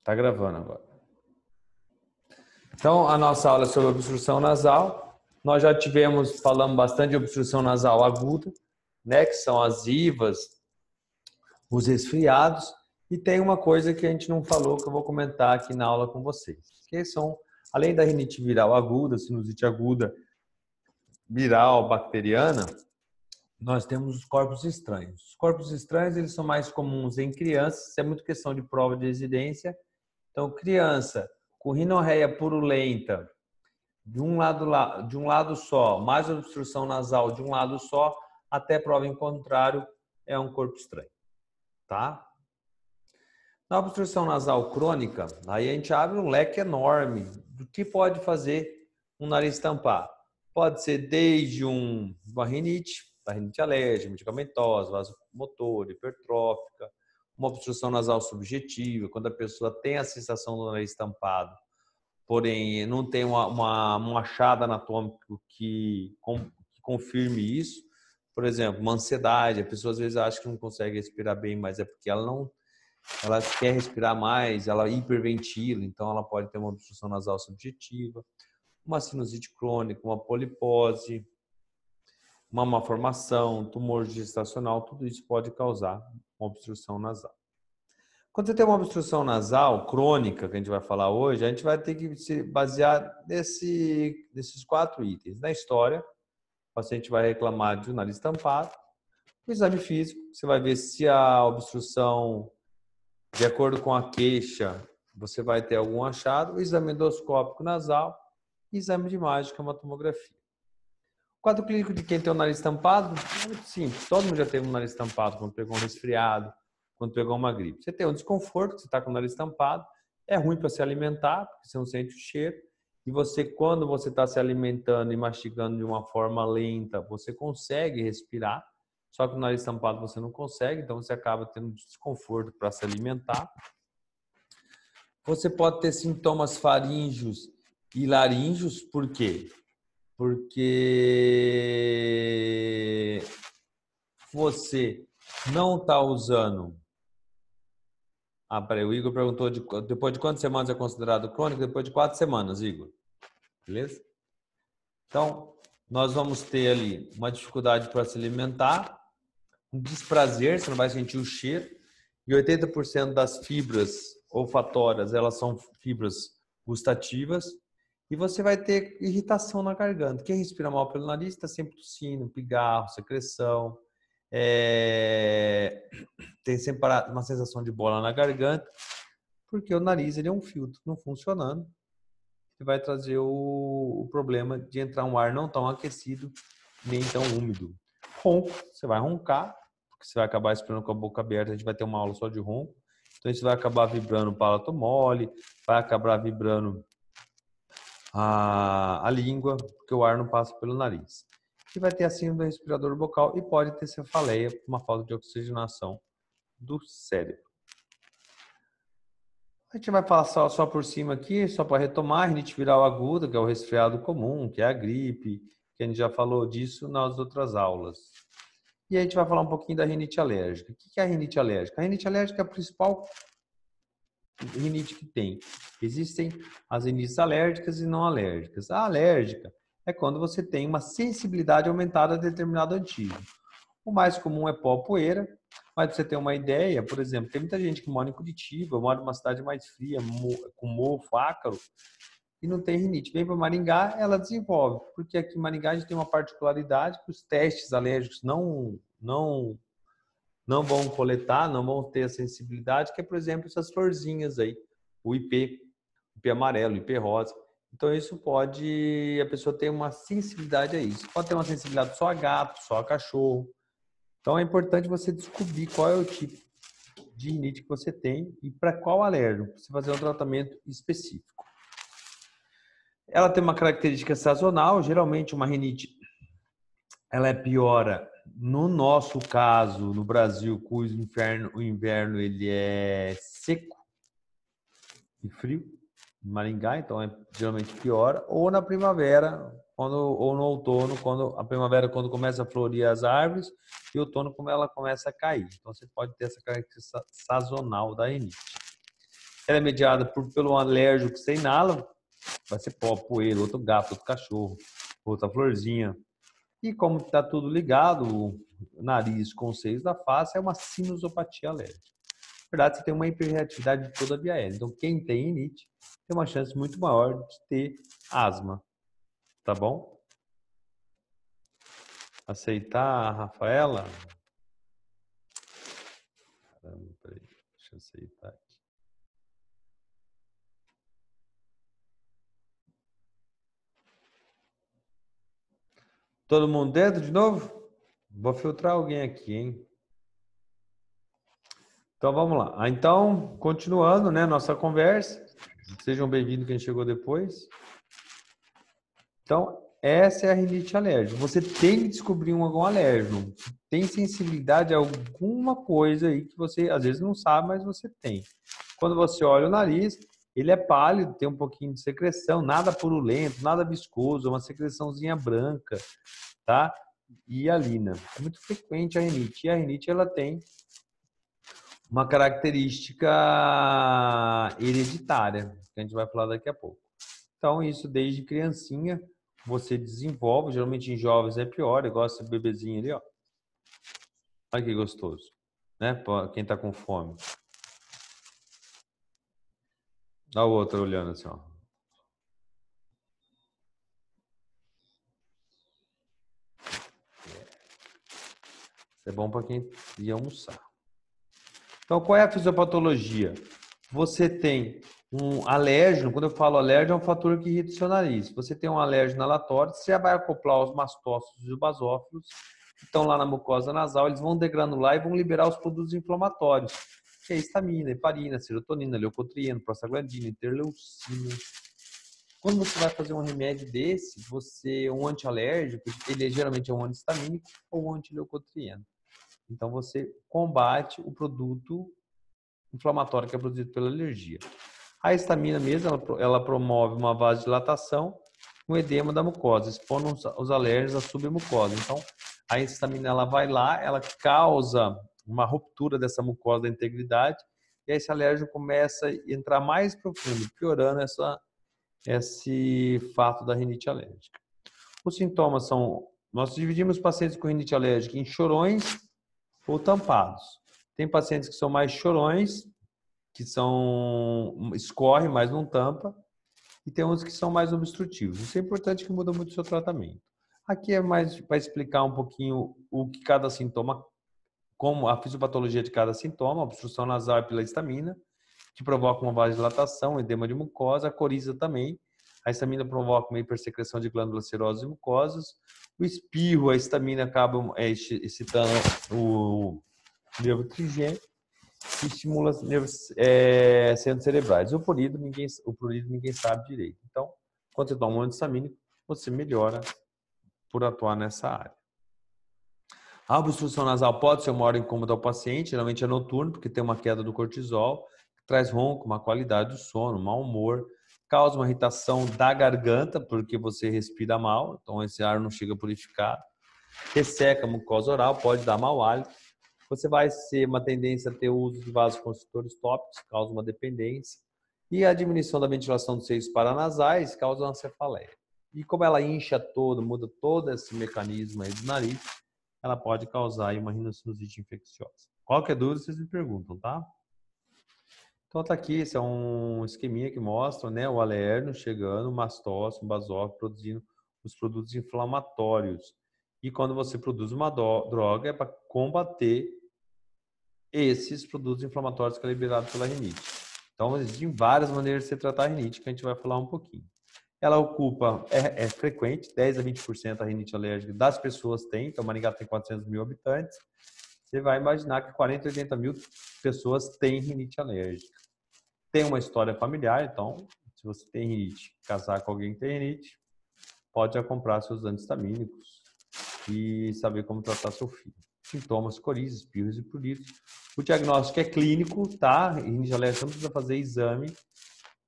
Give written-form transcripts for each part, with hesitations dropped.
Tá gravando agora. Então, a nossa aula é sobre obstrução nasal. Nós já falamos bastante de obstrução nasal aguda, né, que são as IVAs, os resfriados, e tem uma coisa que a gente não falou que eu vou comentar aqui na aula com vocês, que são, além da rinite viral aguda, sinusite aguda, viral, bacteriana, nós temos os corpos estranhos. Os corpos estranhos, eles são mais comuns em crianças, isso é muito questão de prova de residência. Então, criança com rinorreia purulenta, de um lado só, mais obstrução nasal de um lado só, até prova em contrário, é um corpo estranho, tá? Na obstrução nasal crônica, aí a gente abre um leque enorme do que pode fazer um nariz tampar. Pode ser desde uma rinite alérgica, medicamentosa, vasomotor, hipertrófica, uma obstrução nasal subjetiva, quando a pessoa tem a sensação do nariz tampado, porém não tem um achado anatômico que confirme isso. Por exemplo, uma ansiedade, a pessoa às vezes acha que não consegue respirar bem, mas é porque ela quer respirar mais, ela hiperventila, então ela pode ter uma obstrução nasal subjetiva, uma sinusite crônica, uma polipose, uma malformação, tumor gestacional, tudo isso pode causar uma obstrução nasal. Quando você tem uma obstrução nasal crônica, que a gente vai falar hoje, a gente vai ter que se basear nesses 4 itens. Na história, o paciente vai reclamar de um nariz tampado. O exame físico, você vai ver se a obstrução, de acordo com a queixa, você vai ter algum achado. O exame endoscópico nasal e exame de imagem, que é uma tomografia. O quadro clínico de quem tem o nariz tampado é muito simples. Todo mundo já teve um nariz tampado quando pegou um resfriado, quando pegou uma gripe. Você tem um desconforto, você está com o nariz tampado, é ruim para se alimentar, porque você não sente o cheiro. E quando você está se alimentando e mastigando de uma forma lenta, você consegue respirar, só que o nariz tampado você não consegue, então você acaba tendo desconforto para se alimentar. Você pode ter sintomas faríngeos e laríngeos, por quê? Porque você não está usando... peraí, o Igor perguntou depois de quantas semanas é considerado crônico? Depois de 4 semanas, Igor. Beleza? Então, nós vamos ter ali uma dificuldade para se alimentar, um desprazer, você não vai sentir o cheiro, e 80% das fibras olfatórias, elas são fibras gustativas, e você vai ter irritação na garganta. Quem respira mal pelo nariz está sempre tossindo, pigarro, secreção, tem sempre uma sensação de bola na garganta, porque o nariz ele é um filtro não funcionando, que vai trazer o problema de entrar um ar não tão aquecido, nem tão úmido. Ronco, você vai roncar, porque você vai acabar esperando com a boca aberta, a gente vai ter uma aula só de ronco, então isso vai acabar vibrando o palato mole, vai acabar vibrando a língua, porque o ar não passa pelo nariz. E vai ter a síndrome do respirador bucal e pode ter cefaleia por uma falta de oxigenação do cérebro. A gente vai falar só por cima aqui, só para retomar, a rinite viral aguda, que é o resfriado comum, que é a gripe, que a gente já falou disso nas outras aulas. E a gente vai falar um pouquinho da rinite alérgica. O que é a rinite alérgica? A rinite alérgica é a principal rinite que tem. Existem as rinites alérgicas e não alérgicas. A alérgica é quando você tem uma sensibilidade aumentada a determinado antígeno. O mais comum é pó, poeira, mas para você ter uma ideia, por exemplo, tem muita gente que mora em Curitiba, mora numa cidade mais fria, com mofo, ácaro, e não tem rinite. Vem para Maringá, ela desenvolve, porque aqui em Maringá a gente tem uma particularidade que os testes alérgicos não vão coletar, não vão ter a sensibilidade, que é, por exemplo, essas florzinhas aí, o IP amarelo, IP rosa. Então, isso pode... A pessoa ter uma sensibilidade a isso. Pode ter uma sensibilidade só a gato, só a cachorro. Então, é importante você descobrir qual é o tipo de rinite que você tem e para qual alérgico, para você fazer um tratamento específico. Ela tem uma característica sazonal, geralmente uma rinite, ela é piora, no nosso caso, no Brasil, o inverno ele é seco e frio, em Maringá, então geralmente piora, ou na primavera, ou no outono, quando começa a florir as árvores, e o outono como ela começa a cair. Então você pode ter essa característica sazonal da rinite. ela é mediada pelo alérgico que você inala, vai ser pó, poeira, outro gato, outro cachorro, outra florzinha. E como está tudo ligado, o nariz com os seios da face, é uma sinusopatia alérgica. Na verdade, você tem uma hiperreatividade de toda a via aérea. Então, quem tem rinite tem uma chance muito maior de ter asma. Tá bom? Aceitar, Rafaela? Caramba, peraí. Deixa eu aceitar aqui. Todo mundo dentro de novo? Vou filtrar alguém aqui, hein? Então, vamos lá. Então, continuando, né, nossa conversa. Sejam bem-vindos quem chegou depois. Então, essa é a rinite alérgica. Você tem que descobrir algum alérgeno. Tem sensibilidade a alguma coisa aí que você, às vezes, não sabe, mas você tem. Quando você olha o nariz, ele é pálido, tem um pouquinho de secreção, nada purulento, nada viscoso, uma secreçãozinha branca, tá? E alina. É muito frequente a rinite. E a rinite, ela tem uma característica hereditária, que a gente vai falar daqui a pouco. Então, isso desde criancinha você desenvolve, geralmente em jovens é pior, igual esse bebezinho ali, ó. Olha que gostoso, né? Quem tá com fome. Olha o outro olhando assim, ó. Isso é bom para quem ia almoçar. Então, qual é a fisiopatologia? Você tem um alérgeno, quando eu falo alérgeno, é um fator que irrita o seu nariz. Você tem um alérgeno alatório, você já vai acoplar os mastócitos e os basófilos, que estão lá na mucosa nasal, eles vão degranular e vão liberar os produtos inflamatórios, que é histamina, heparina, serotonina, leucotrieno, prostaglandina, interleucina. Quando você vai fazer um remédio desse, um antialérgico, ele geralmente é um antihistamínico ou um antileucotrieno. Então, você combate o produto inflamatório que é produzido pela alergia. A histamina mesmo, ela promove uma vasodilatação, um edema da mucosa, expondo os alérgenos à submucosa. Então, a histamina ela vai lá, ela causa uma ruptura dessa mucosa da integridade e esse alérgeno começa a entrar mais profundo, piorando esse fato da rinite alérgica. Os sintomas são, nós dividimos pacientes com rinite alérgica em chorões ou tampados. Tem pacientes que são mais chorões, que escorre, mas não tampa, e tem uns que são mais obstrutivos. Isso é importante, que muda muito o seu tratamento. Aqui é mais para explicar um pouquinho o que cada sintoma, como a fisiopatologia de cada sintoma, obstrução nasal pela histamina, que provoca uma vasodilatação, edema de mucosa, a coriza também. A histamina provoca uma hipersecreção de glândulas serosas e mucosas. O espirro, a histamina acaba excitando o nervo trigêmeo e estimula os centros cerebrais. O prurido ninguém sabe direito. Então, quando você toma um antistamínico, você melhora por atuar nessa área. A obstrução nasal pode ser uma hora incômoda ao paciente, geralmente é noturno, porque tem uma queda do cortisol, que traz ronco, uma qualidade do sono, mau humor, causa uma irritação da garganta, porque você respira mal, então esse ar não chega purificado, resseca a mucosa oral, pode dar mau hálito. Você vai ser uma tendência a ter o uso de vasoconstritores tópicos, causa uma dependência, e a diminuição da ventilação dos seios paranasais causa uma cefaleia. E como ela incha todo, muda todo esse mecanismo aí do nariz, ela pode causar aí uma rinocinusite infecciosa. Qualquer dúvida, vocês me perguntam, tá? Então tá aqui, esse é um esqueminha que mostra, né, o alérgeno chegando, o mastócito, o basófilo, produzindo os produtos inflamatórios. E quando você produz uma droga, é para combater esses produtos inflamatórios que é liberado pela rinite. Então, existem várias maneiras de você tratar a rinite, que a gente vai falar um pouquinho. Ela ocupa, é frequente, 10 a 20% a rinite alérgica das pessoas tem. Então, Maringá tem 400 mil habitantes. Você vai imaginar que 40 a 80 mil pessoas têm rinite alérgica. Tem uma história familiar, então, se você tem rinite, casar com alguém que tem rinite, pode já comprar seus antihistamínicos e saber como tratar seu filho. Sintomas, corizes, espirros e pruridos. O diagnóstico é clínico, tá? Rinite alérgica não precisa fazer exame.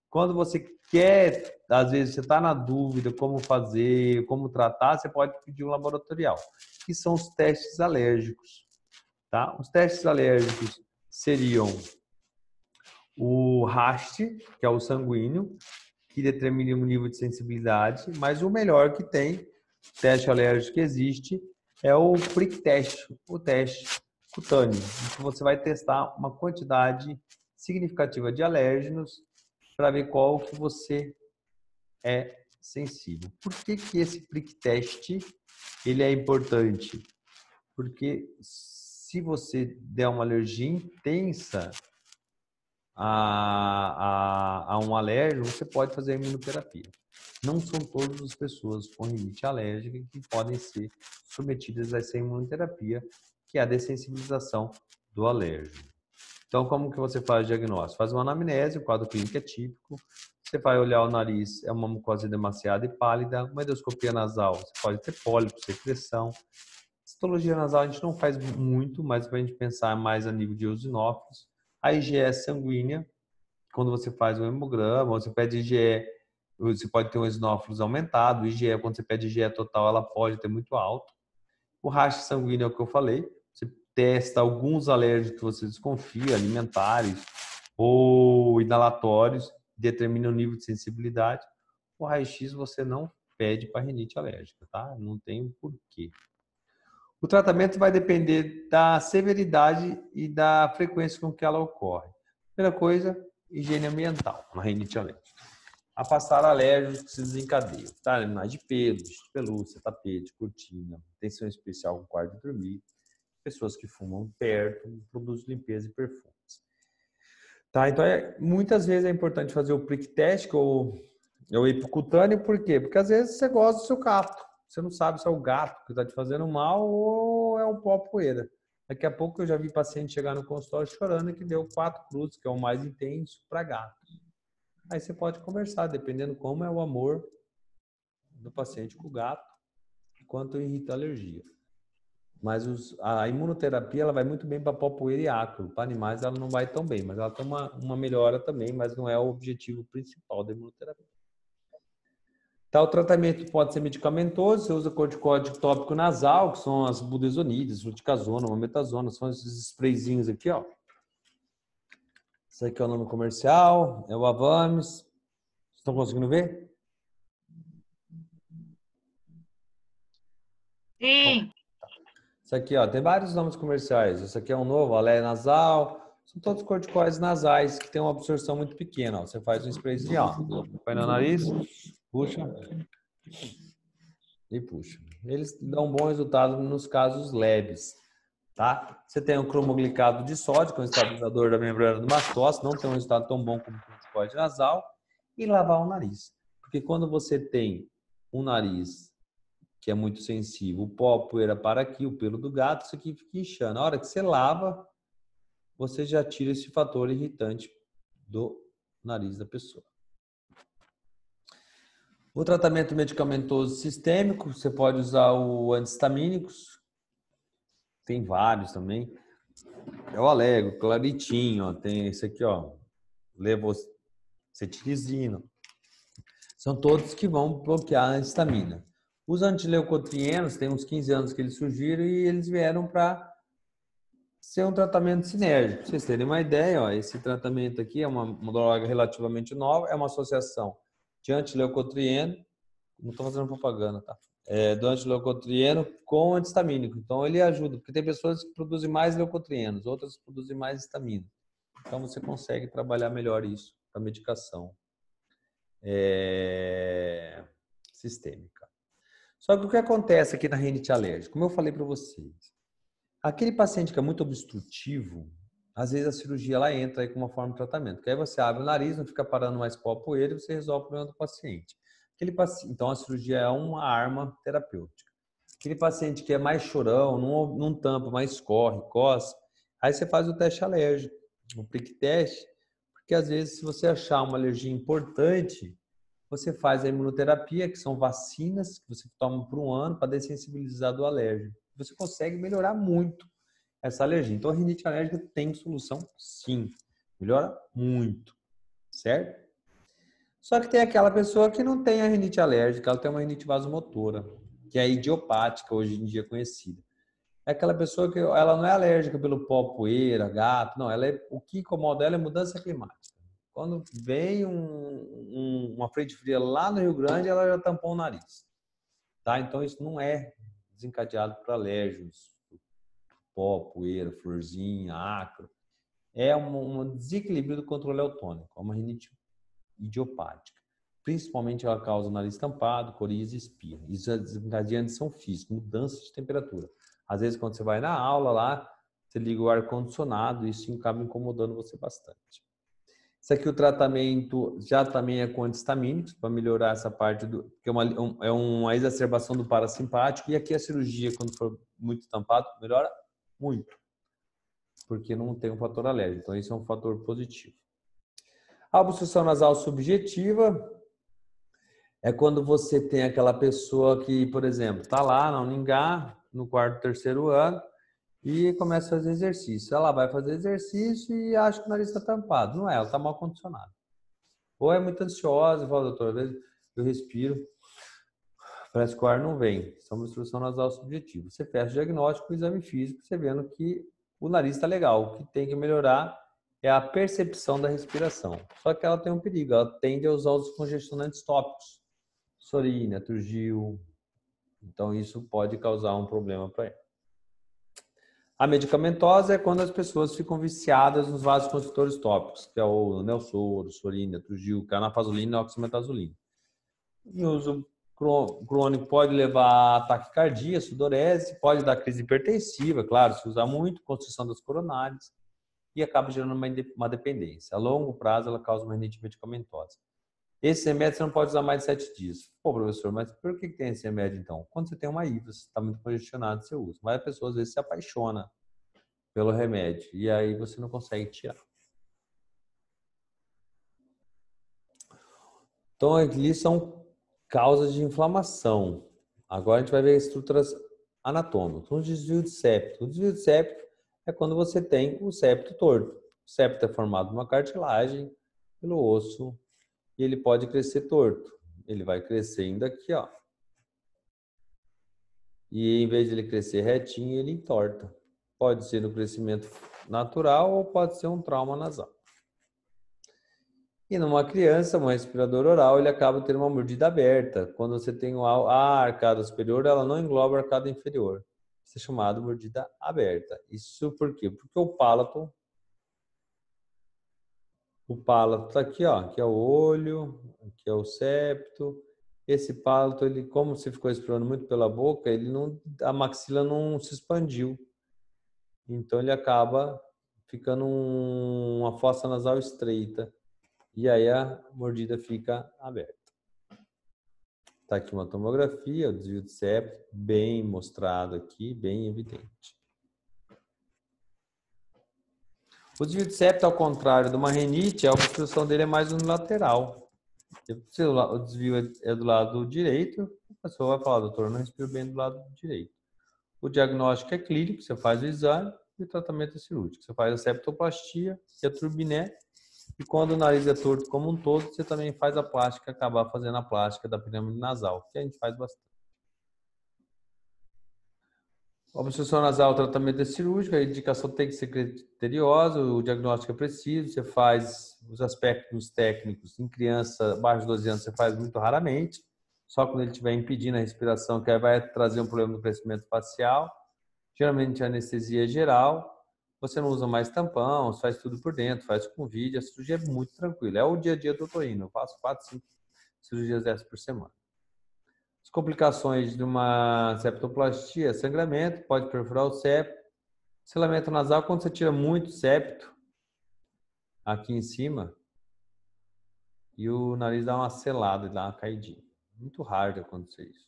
Quando você quer, às vezes você está na dúvida como fazer, como tratar, você pode pedir um laboratorial, que são os testes alérgicos, tá? Os testes alérgicos seriam o RAST, que é o sanguíneo, que determina o nível de sensibilidade, mas o melhor que tem, teste alérgico que existe, é o prick test, o teste cutâneo, em que você vai testar uma quantidade significativa de alérgenos para ver qual que você é sensível. Por que que esse prick test ele é importante? Porque se você der uma alergia intensa a um alérgeno, você pode fazer a imunoterapia. Não são todas as pessoas com rinite alérgica que podem ser submetidas a essa imunoterapia, que é a dessensibilização do alérgeno. Então, como que você faz o diagnóstico? Faz uma anamnese, o quadro clínico é típico, você vai olhar o nariz, é uma mucosa demasiada e pálida, uma endoscopia nasal, você pode ter pólipo, secreção. Citologia nasal a gente não faz muito, mas para a gente pensar mais a nível de eosinófilos. A IgE sanguínea, quando você faz um hemograma, você pede IgE, você pode ter um eosinófilos aumentado. O IgE, quando você pede IgE total, ela pode ter muito alto. O rastro sanguíneo é o que eu falei. Você testa alguns alérgicos que você desconfia, alimentares ou inalatórios, determina o nível de sensibilidade. O raio-x você não pede para rinite alérgica, tá? Não tem porquê. O tratamento vai depender da severidade e da frequência com que ela ocorre. Primeira coisa, higiene ambiental, na rinite alérgica. Afastar alérgicos que se desencadeiam, tá? Animais de pelo, de pelúcia, tapete, cortina, atenção especial com quarto de dormir, pessoas que fumam perto, produtos de limpeza e perfumes. Tá? Então, muitas vezes é importante fazer o prick test ou o hipocutâneo, por quê? Porque às vezes você gosta do seu gato. Você não sabe se é o gato que está te fazendo mal ou é o pó poeira. Daqui a pouco eu já vi paciente chegar no consultório chorando que deu 4 cruzes, que é o mais intenso, para gato. Aí você pode conversar, dependendo como é o amor do paciente com o gato, quanto irrita a alergia. Mas a imunoterapia ela vai muito bem para pó, poeira e ácaro. Para animais ela não vai tão bem, mas ela tem uma melhora também, mas não é o objetivo principal da imunoterapia. Tá, o tratamento pode ser medicamentoso, você usa corticóide tópico nasal, que são as budesonides, fluticasona, mometasona, são esses sprayzinhos aqui, ó. Esse aqui é o nome comercial, é o Avames. Estão conseguindo ver? Sim. Isso aqui, ó, tem vários nomes comerciais. Esse aqui é um novo, Alé nasal. São todos corticoides nasais que têm uma absorção muito pequena. Ó. Você faz um sprayzinho, ó. Põe no nariz, puxa e puxa. Eles dão um bom resultado nos casos leves, tá? Você tem o cromoglicado de sódio, que é um estabilizador da membrana do mastócito, não tem um resultado tão bom como o corticoide nasal, e lavar o nariz. Porque quando você tem um nariz que é muito sensível, o pó, a poeira para aqui, o pelo do gato, isso aqui fica inchando. Na hora que você lava, você já tira esse fator irritante do nariz da pessoa. O tratamento medicamentoso sistêmico, você pode usar o antihistamínicos, tem vários também. É o Alego, Claritin, ó, tem esse aqui, ó, levocetilizina. São todos que vão bloquear a antistamina. Os antileucotrienos, tem uns 15 anos que eles surgiram e eles vieram para ser um tratamento sinérgico. Para vocês terem uma ideia, ó, esse tratamento aqui é uma droga relativamente nova, é uma associação de antileucotrieno, não estou fazendo propaganda, tá? Do antileucotrieno com antihistamínico. Então, ele ajuda, porque tem pessoas que produzem mais leucotrienos, outras que produzem mais histamina. Então, você consegue trabalhar melhor isso com a medicação sistêmica. Só que o que acontece aqui na rinite alérgica? Como eu falei para vocês, aquele paciente que é muito obstrutivo, às vezes a cirurgia ela entra aí com uma forma de tratamento. Que aí você abre o nariz, não fica parando mais pó, poeira e você resolve o problema do paciente. Então a cirurgia é uma arma terapêutica. Aquele paciente que é mais chorão, não tampa, mas corre, coça, aí você faz o teste alérgico, o prick test, porque às vezes se você achar uma alergia importante, você faz a imunoterapia, que são vacinas que você toma por um ano para dessensibilizar do alérgeno. Você consegue melhorar muito essa alergia. Então, a rinite alérgica tem solução, sim. Melhora muito, certo? Só que tem aquela pessoa que não tem a rinite alérgica, ela tem uma rinite vasomotora, que é idiopática, hoje em dia conhecida. É aquela pessoa que ela não é alérgica pelo pó, poeira, gato, não. O que incomoda ela é mudança climática. Quando vem uma frente fria lá no Rio Grande, ela já tampou o nariz. Tá? Então, isso não é desencadeado por alérgicos, pó, poeira, florzinha, acro. É um desequilíbrio do controle autônico, é uma rinite idiopática. Principalmente ela causa nariz tampado, coriza e espirra. Isso é desencadeante são físicos, mudança de temperatura. Às vezes, quando você vai na aula lá, você liga o ar-condicionado e isso acaba incomodando você bastante. Isso aqui o tratamento já também é com antihistamínicos para melhorar essa parte que é uma exacerbação do parasimpático. E aqui a cirurgia, quando for muito tampado, melhora muito, porque não tem um fator alérgico. Então, isso é um fator positivo. A obstrução nasal subjetiva é quando você tem aquela pessoa que, por exemplo, está lá na Uningá, no quarto, terceiro ano, e começa a fazer exercício. Ela vai fazer exercício e acha que o nariz está tampado. Não é, ela está mal condicionada. Ou é muito ansiosa, fala, doutor, às vezes eu respiro, parece que o ar não vem. Isso é uma obstrução nasal subjetiva. Você fecha o diagnóstico, o exame físico, você vendo que o nariz está legal. O que tem que melhorar é a percepção da respiração. Só que ela tem um perigo, ela tende a usar os congestionantes tópicos. Sorina, Turgil. Então, isso pode causar um problema para ela. A medicamentosa é quando as pessoas ficam viciadas nos vasoconstritores tópicos, que é o Nelsoro, Sorina, Turgil, canafazolina e oxametazolina. Em uso crônico pode levar a taquicardia, sudorese, pode dar crise hipertensiva, claro, se usar muito, constrição das coronárias, e acaba gerando uma dependência. A longo prazo, ela causa uma rinite medicamentosa. Esse remédio você não pode usar mais de 7 dias. Pô, professor, mas por que tem esse remédio então? Quando você tem uma IVA, você está muito congestionado, você usa. Mas a pessoa às vezes se apaixona pelo remédio e aí você não consegue tirar. Então, aqui são causas de inflamação. Agora a gente vai ver estruturas anatômicas. Um desvio de septo. O desvio de septo é quando você tem o septo torto. O septo é formado de uma cartilagem pelo osso e ele pode crescer torto. Ele vai crescendo aqui, ó. E em vez de ele crescer retinho, ele entorta. Pode ser no crescimento natural ou pode ser um trauma nasal. E numa criança, um respirador oral, ele acaba tendo uma mordida aberta. Quando você tem a arcada superior, ela não engloba a arcada inferior. Isso é chamado mordida aberta. Isso por quê? Porque o palato está aqui, ó. Aqui é o olho, aqui é o septo. Esse palato, ele, como você ficou expirando muito pela boca, a maxila não se expandiu. Então ele acaba ficando uma fossa nasal estreita. E aí a mordida fica aberta. Está aqui uma tomografia, o desvio de septo, bem mostrado aqui, bem evidente. O desvio de septo, ao contrário de uma renite, a obstrução dele é mais unilateral. Se o desvio é do lado direito, a pessoa vai falar, doutor, eu não respiro bem do lado direito. O diagnóstico é clínico, você faz o exame e o tratamento é cirúrgico. Você faz a septoplastia e a turbiné. E quando o nariz é torto como um todo, você também faz a plástica, acabar fazendo a plástica da pirâmide nasal, que a gente faz bastante. A obstrução nasal, o tratamento é cirúrgico, a indicação tem que ser criteriosa, o diagnóstico é preciso, você faz os aspectos técnicos em criança abaixo de 12 anos, você faz muito raramente, só quando ele estiver impedindo a respiração, que aí vai trazer um problema no crescimento facial. Geralmente a anestesia é geral, você não usa mais tampão, faz tudo por dentro, faz com vídeo, a cirurgia é muito tranquila. É o dia a dia do otorrino, eu faço 4, 5 cirurgias dessas por semana. As complicações de uma septoplastia, sangramento, pode perfurar o septo. Selamento nasal, quando você tira muito septo aqui em cima e o nariz dá uma selada, dá uma caidinha. Muito raro de acontecer isso.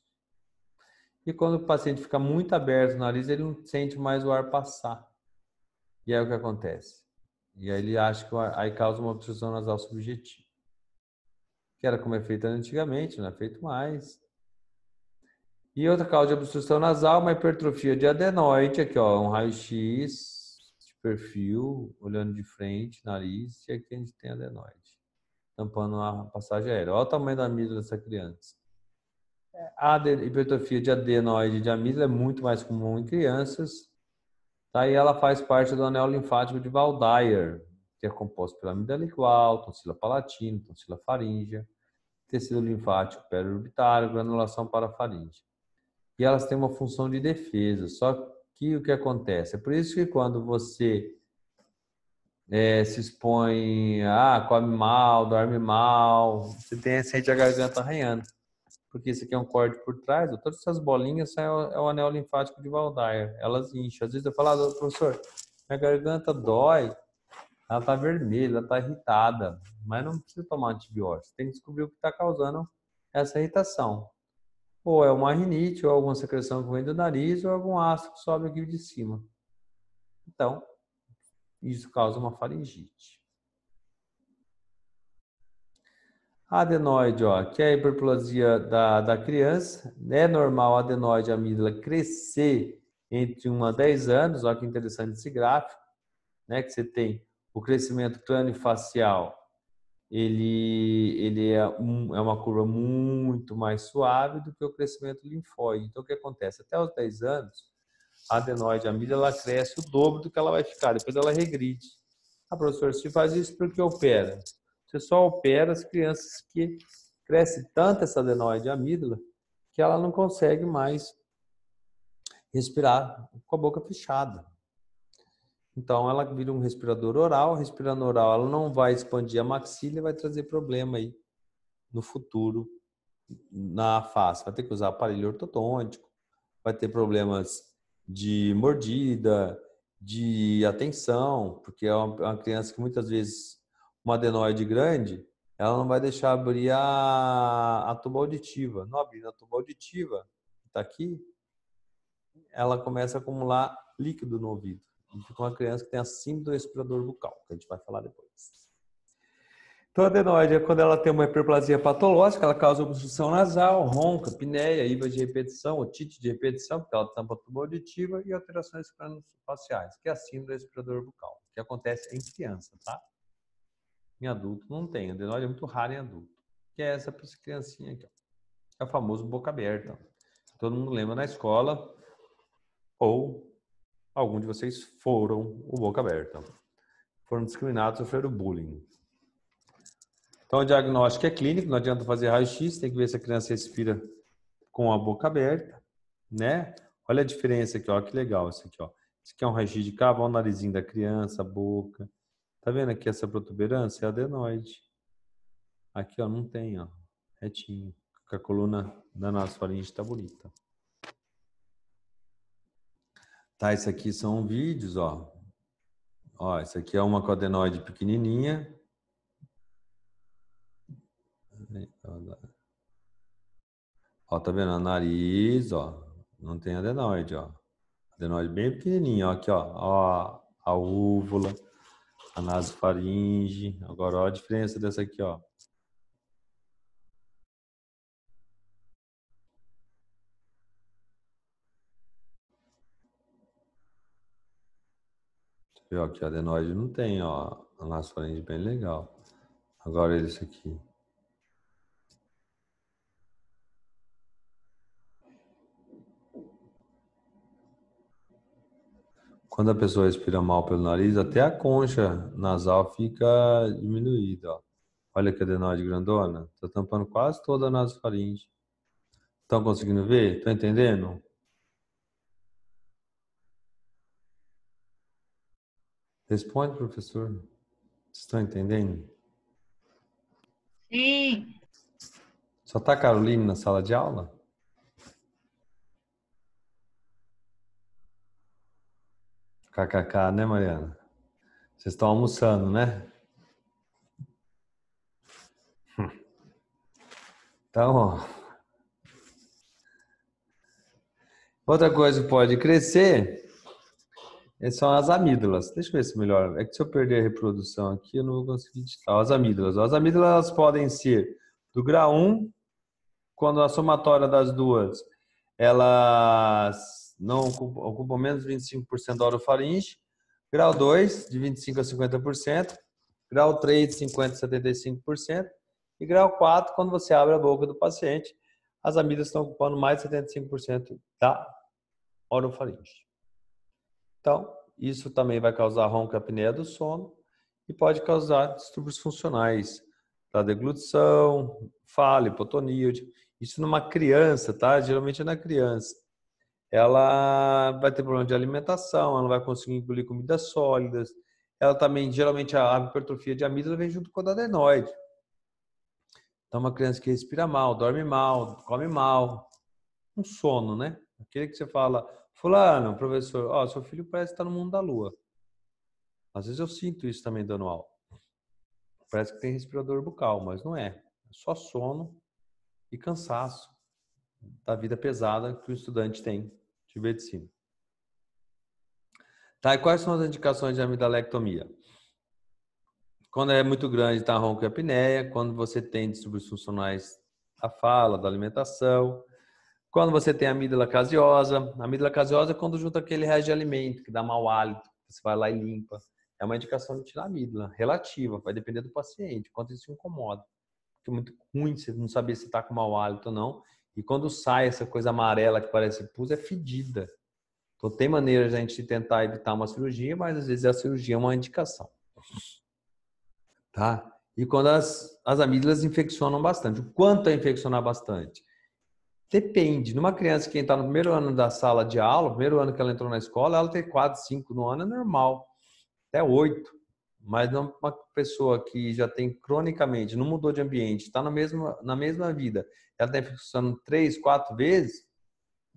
E quando o paciente fica muito aberto o nariz, ele não sente mais o ar passar. E aí o que acontece? E aí ele acha que aí causa uma obstrução nasal subjetiva. Que era como é feito antigamente, não é feito mais. E outra causa de obstrução nasal, uma hipertrofia de adenoide, aqui ó, um raio-x de perfil, olhando de frente, nariz, e aqui a gente tem adenoide, tampando a passagem aérea. Olha o tamanho da amígdala dessa criança. A hipertrofia de adenoide de amígdala é muito mais comum em crianças Tá? E ela faz parte do anel linfático de Waldeyer, que é composto pela amígdala igual, tonsila palatina, tonsila faríngea, tecido linfático periorbitário, granulação parafaríngea. E elas têm uma função de defesa, só que o que acontece? É por isso que quando você se expõe, come mal, dorme mal, você sente a garganta arranhando. Porque isso aqui é um corte por trás, todas essas bolinhas é o anel linfático de Waldeyer, elas incham. Às vezes eu falo, professor, minha garganta dói, ela está vermelha, ela está irritada, mas não precisa tomar antibiótico, tem que descobrir o que está causando essa irritação. Ou é uma rinite, ou alguma secreção que vem do nariz, ou algum ácido que sobe aqui de cima. Então, isso causa uma faringite. A adenoide, ó, que é a hiperplasia da criança, é normal a adenoide amígdala crescer entre 1 a 10 anos, olha que interessante esse gráfico, né, que você tem o crescimento craniofacial, ele é uma curva muito mais suave do que o crescimento linfóide. Então, o que acontece? Até os 10 anos, a adenoide amígdala cresce o dobro do que ela vai ficar, depois ela regride. Professor, se faz isso porque opera. Você só opera as crianças que cresce tanto essa adenoide amígdala que ela não consegue mais respirar com a boca fechada. Então ela vira um respirador oral, respirando oral, ela não vai expandir a maxila e vai trazer problema aí no futuro na face. Vai ter que usar aparelho ortodôntico, vai ter problemas de mordida, de atenção, porque é uma criança que muitas vezes uma adenoide grande, ela não vai deixar abrir a tuba auditiva. Não abrindo a tuba auditiva, que está aqui, ela começa a acumular líquido no ouvido. E fica uma criança que tem a síndrome do respirador bucal, que a gente vai falar depois. Então, a adenoide, quando ela tem uma hiperplasia patológica, ela causa obstrução nasal, ronca, apneia, IVA de repetição, otite de repetição, porque ela tampa a tuba auditiva, e alterações craniofaciais, que é a síndrome do respirador bucal, que acontece em criança, tá? Em adulto não tem. A adenoide é muito rara em adulto. Que é essa criancinha aqui, ó. É o famoso boca aberta. Todo mundo lembra na escola, ou algum de vocês foram o boca aberta. Foram discriminados, sofreram bullying. Então, o diagnóstico é clínico, não adianta fazer raio-x, tem que ver se a criança respira com a boca aberta, né? Olha a diferença aqui, ó, que legal isso aqui, ó. Isso aqui é um raio-x de cavo, olha o narizinho da criança, a boca. Tá vendo aqui essa protuberância? É adenoide. Aqui, ó, não tem, ó, retinho. A coluna da nasofaringe tá bonita. Tá, isso aqui são vídeos, ó. Ó, isso aqui é uma com adenoide pequenininha. Ó, tá vendo? O nariz, ó. Não tem adenoide, ó. Adenoide bem pequenininha, ó. Aqui, ó. A úvula, a nasofaringe. Agora, ó a diferença dessa aqui, ó. Você viu aqui, a adenoide não tem, ó. A nasofaringe bem legal. Agora, esse aqui. Quando a pessoa respira mal pelo nariz, até a concha nasal fica diminuída, ó. Olha que adenoide grandona. Tá tampando quase toda a nasofaringe. Estão conseguindo ver? Estão entendendo? Responde, professor. Vocês estão entendendo? Sim. Só tá a Caroline na sala de aula? KKK, né, Mariana? Vocês estão almoçando, né? Então, ó. Outra coisa que pode crescer são as amígdalas. Deixa eu ver se melhor. É que se eu perder a reprodução aqui, eu não vou conseguir digitar. As amígdalas. As amígdalas elas podem ser do grau 1, quando a somatória das duas elas não ocupam menos de 25% da orofaringe. Grau 2, de 25% a 50%. Grau 3, de 50% a 75%. E grau 4, quando você abre a boca do paciente, as amígdalas estão ocupando mais de 75% da orofaringe. Então, isso também vai causar ronco e apneia do sono e pode causar distúrbios funcionais da deglutição, fala, hipotonia. Isso numa criança, tá? Geralmente é na criança. Ela vai ter problema de alimentação, ela não vai conseguir engolir comidas sólidas. Ela também, geralmente, a hipertrofia de amígdala vem junto com a adenoide. Então, uma criança que respira mal, dorme mal, come mal, um sono, né? Aquele que você fala, fulano, professor, ó, seu filho parece estar no mundo da lua. Às vezes eu sinto isso também dando aula. Parece que tem respirador bucal, mas não é. É só sono e cansaço da vida pesada que o estudante tem de medicina. Tá, e quais são as indicações de amidalectomia? Quando é muito grande, tá ronco e apneia. Quando você tem distúrbios funcionais da fala, da alimentação. Quando você tem amígdala caseosa. A amígdala caseosa é quando junta aquele resto de alimento que dá mau hálito. Você vai lá e limpa. É uma indicação de tirar a amígdala, relativa, vai depender do paciente, quanto isso incomoda. Porque é muito ruim você não saber se está com mau hálito ou não. E quando sai essa coisa amarela que parece pus, é fedida. Então tem maneiras de a gente tentar evitar uma cirurgia, mas às vezes a cirurgia é uma indicação. Tá? E quando as amígdalas infeccionam bastante. O quanto é infeccionar bastante? Depende. Numa criança que está no primeiro ano da sala de aula, primeiro ano que ela entrou na escola, ela ter 4, 5 no ano é normal. Até 8. Mas uma pessoa que já tem cronicamente, não mudou de ambiente, está na mesma vida, ela está infeccionando 3, 4 vezes,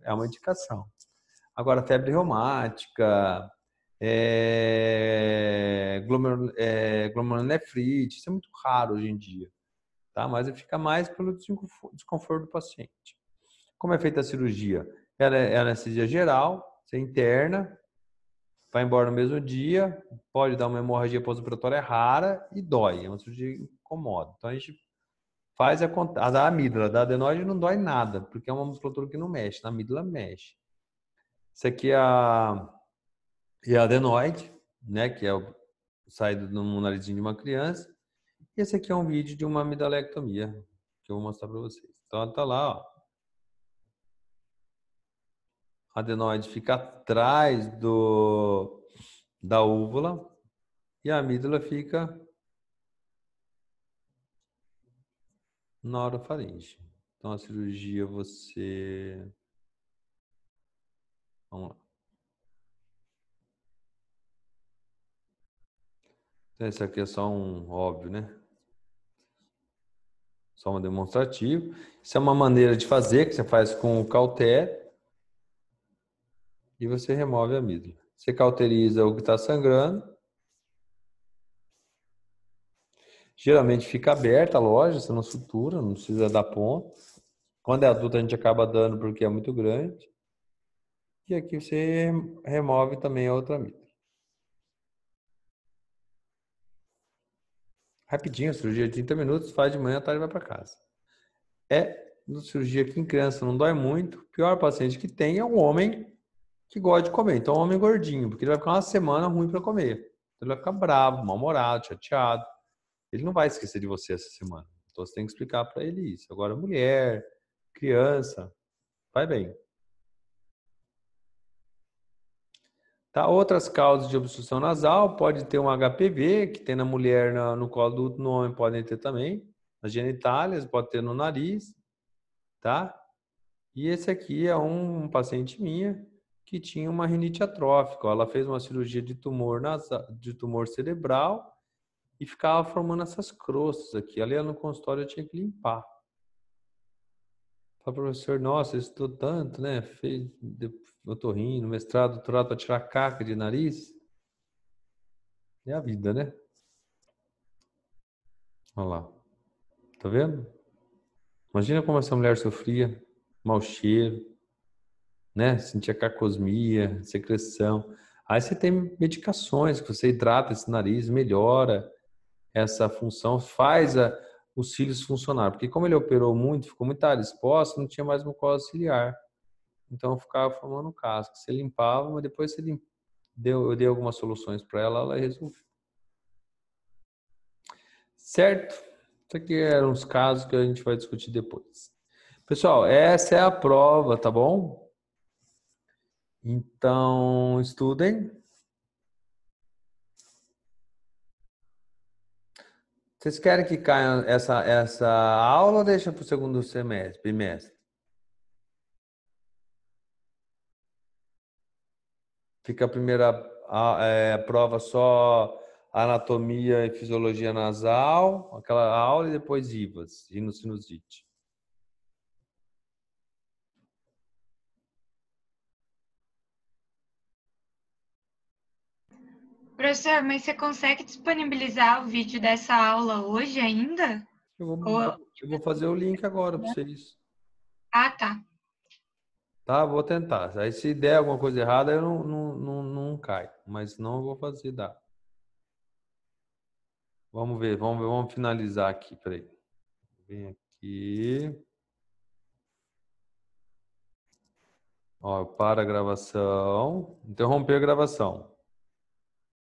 é uma indicação. Agora, febre reumática, glomerulonefrite, isso é muito raro hoje em dia, tá? Mas fica mais pelo desconforto do paciente. Como é feita a cirurgia? Ela é anestesia geral, você interna, vai embora no mesmo dia, pode dar uma hemorragia pós-operatória rara e dói, é uma cirurgia que incomoda. Então a gente faz a da amígdala, da adenoide não dói nada, porque é uma musculatura que não mexe, na amígdala mexe. Isso aqui é a adenoide, né, que é o saído no narizinho de uma criança. E esse aqui é um vídeo de uma amidalectomia, que eu vou mostrar para vocês. Então tá lá, ó. A adenoide fica atrás da úvula e a amígdala fica na orofaringe. Então a cirurgia você... Vamos lá. Então, esse aqui é só um óbvio, né? Só um demonstrativo. Isso é uma maneira de fazer, que você faz com o cautério. E você remove a amígdala. Você cauteriza o que está sangrando. Geralmente fica aberta a loja, você não sutura, não precisa dar ponto. Quando é adulto a gente acaba dando porque é muito grande. E aqui você remove também a outra amígdala. Rapidinho, cirurgia de 30 minutos, faz de manhã, à tarde e vai para casa. Cirurgia aqui em criança não dói muito. O pior paciente que tem é um homem que gosta de comer. Então, um homem gordinho, porque ele vai ficar uma semana ruim para comer. Então, ele vai ficar bravo, mal-humorado, chateado. Ele não vai esquecer de você essa semana. Então, você tem que explicar para ele isso. Agora, mulher, criança, vai bem. Tá? Outras causas de obstrução nasal, pode ter um HPV, que tem na mulher no colo do útero, no homem podem ter também, nas genitálias, pode ter no nariz, tá? E esse aqui é um paciente minha que tinha uma rinite atrófica. Ela fez uma cirurgia de tumor cerebral e ficava formando essas crostas aqui. Ali no consultório eu tinha que limpar. Falei, professor, nossa, eu estudou tanto, né? Fez otorrino, mestrado, doutorado para tirar caca de nariz. É a vida, né? Olha lá. Tá vendo? Imagina como essa mulher sofria. Mau cheiro, né? Sentia cacosmia, secreção. Aí você tem medicações que você hidrata esse nariz, melhora essa função, faz os cílios funcionar. Porque como ele operou muito, ficou muito área exposta, não tinha mais mucosa ciliar. Então ficava formando casca. Você limpava, mas depois eu dei algumas soluções para ela, ela resolveu. Certo? Isso aqui eram os casos que a gente vai discutir depois. Pessoal, essa é a prova, tá bom? Então, estudem. Vocês querem que caia essa aula ou deixa para o segundo semestre, bimestre? Fica a primeira prova só anatomia e fisiologia nasal, aquela aula, e depois IVAS, sinusite. Professor, mas você consegue disponibilizar o vídeo dessa aula hoje ainda? Eu vou, Ou... eu vou fazer o link agora para vocês. Ah, tá. Tá, vou tentar. Aí se der alguma coisa errada, eu não cai. Mas não eu vou fazer, dá. Vamos finalizar aqui, peraí. Vem aqui. Ó, para a gravação. Interromper a gravação.